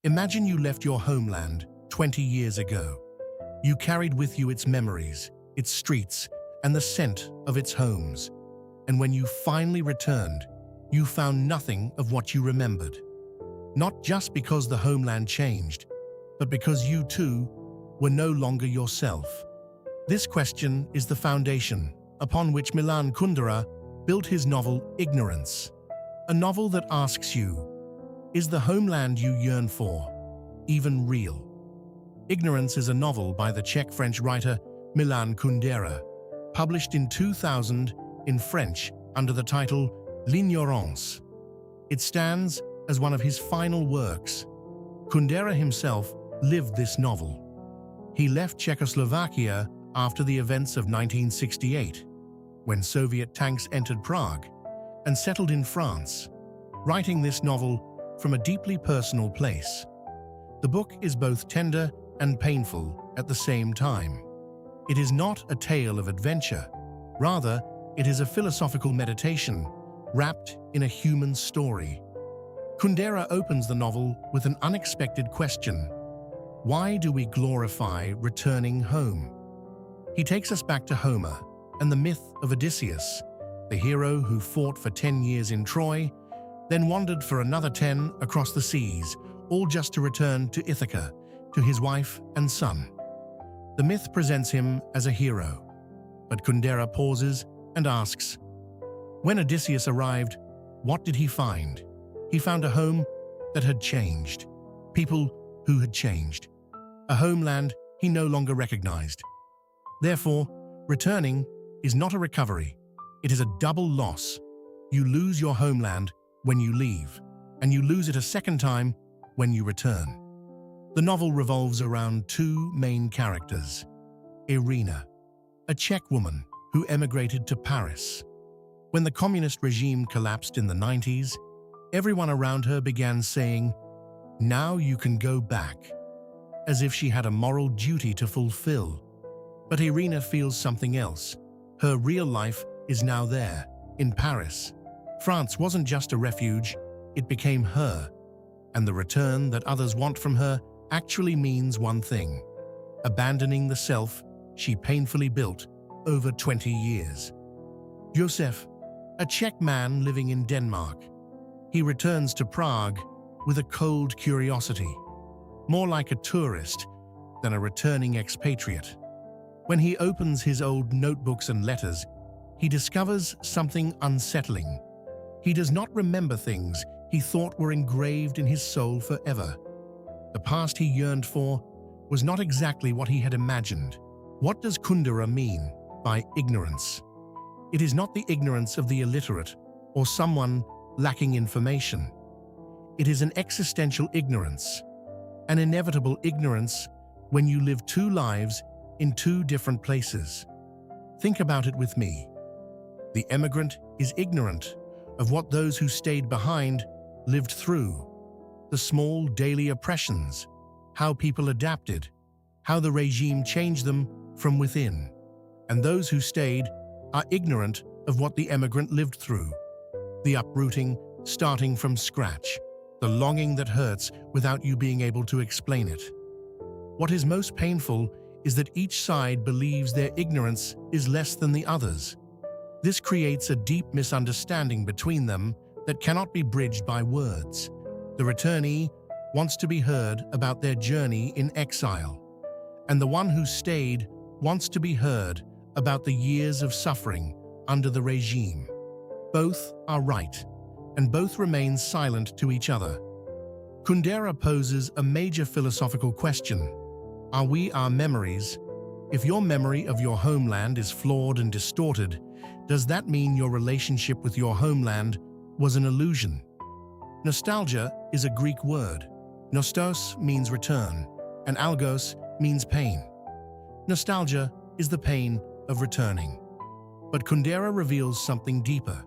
Imagine you left your homeland 20 years ago. You carried with you its memories, its streets, and the scent of its homes. And when you finally returned, you found nothing of what you remembered. Not just because the homeland changed, but because you too were no longer yourself. This question is the foundation upon which Milan Kundera built his novel Ignorance. A novel that asks you, is the homeland you yearn for even real? Ignorance is a novel by the Czech-French writer Milan Kundera, published in 2000 in French under the title L'Ignorance. It stands as one of his final works. Kundera himself lived this novel. He left Czechoslovakia after the events of 1968, when Soviet tanks entered Prague, and settled in France, writing this novel from a deeply personal place. The book is both tender and painful at the same time. It is not a tale of adventure. Rather, it is a philosophical meditation wrapped in a human story. Kundera opens the novel with an unexpected question. Why do we glorify returning home? He takes us back to Homer and the myth of Odysseus, the hero who fought for 10 years in Troy, then wandered for another 10 across the seas, all just to return to Ithaca, to his wife and son. The myth presents him as a hero, but Kundera pauses and asks, when Odysseus arrived, what did he find? He found a home that had changed, people who had changed, a homeland he no longer recognized. Therefore, returning is not a recovery, it is a double loss. You lose your homeland when you leave, and you lose it a second time when you return. The novel revolves around two main characters. Irina, a Czech woman who emigrated to Paris. When the communist regime collapsed in the 90s, everyone around her began saying, "Now you can go back," as if she had a moral duty to fulfill. But Irina feels something else. Her real life is now there, in Paris. France wasn't just a refuge, it became her. And the return that others want from her actually means one thing: abandoning the self she painfully built over 20 years. Josef, a Czech man living in Denmark. He returns to Prague with a cold curiosity, more like a tourist than a returning expatriate. When he opens his old notebooks and letters, he discovers something unsettling. He does not remember things he thought were engraved in his soul forever. The past he yearned for was not exactly what he had imagined. What does Kundera mean by ignorance? It is not the ignorance of the illiterate or someone lacking information. It is an existential ignorance, an inevitable ignorance when you live two lives in two different places. Think about it with me. The emigrant is ignorant of what those who stayed behind lived through, the small daily oppressions, how people adapted, how the regime changed them from within. And those who stayed are ignorant of what the emigrant lived through, the uprooting, starting from scratch, the longing that hurts without you being able to explain it. What is most painful is that each side believes their ignorance is less than the others. This creates a deep misunderstanding between them that cannot be bridged by words. The returnee wants to be heard about their journey in exile, and the one who stayed wants to be heard about the years of suffering under the regime. Both are right, and both remain silent to each other. Kundera poses a major philosophical question. Are we our memories? If your memory of your homeland is flawed and distorted, does that mean your relationship with your homeland was an illusion? Nostalgia is a Greek word. Nostos means return, and algos means pain. Nostalgia is the pain of returning. But Kundera reveals something deeper.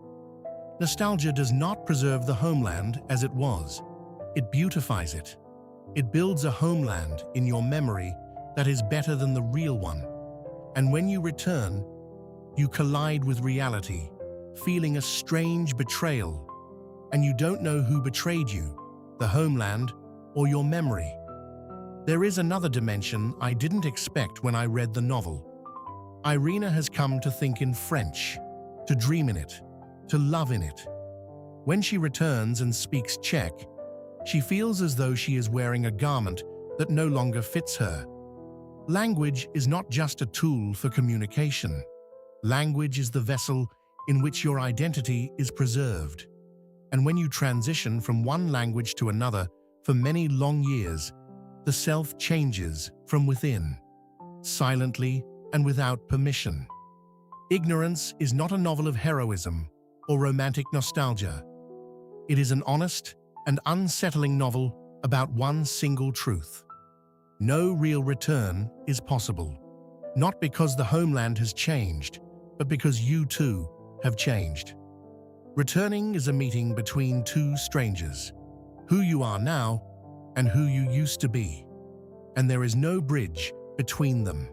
Nostalgia does not preserve the homeland as it was. It beautifies it. It builds a homeland in your memory that is better than the real one. And when you return, you collide with reality, feeling a strange betrayal. And you don't know who betrayed you, the homeland or your memory. There is another dimension I didn't expect when I read the novel. Irina has come to think in French, to dream in it, to love in it. When she returns and speaks Czech, she feels as though she is wearing a garment that no longer fits her. Language is not just a tool for communication. Language is the vessel in which your identity is preserved. And when you transition from one language to another for many long years, the self changes from within, silently and without permission. Ignorance is not a novel of heroism or romantic nostalgia. It is an honest and unsettling novel about one single truth. No real return is possible, not because the homeland has changed, but because you too have changed. Returning is a meeting between two strangers, who you are now and who you used to be, and there is no bridge between them.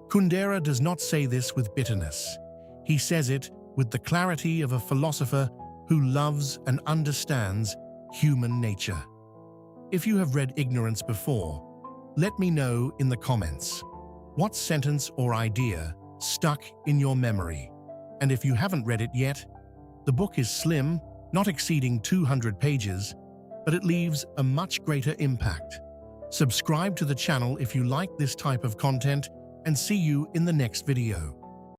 Kundera does not say this with bitterness. He says it with the clarity of a philosopher who loves and understands human nature. If you have read Ignorance before, let me know in the comments. What sentence or idea stuck in your memory? And if you haven't read it yet, the book is slim, not exceeding 200 pages, but it leaves a much greater impact. Subscribe to the channel if you like this type of content, and see you in the next video.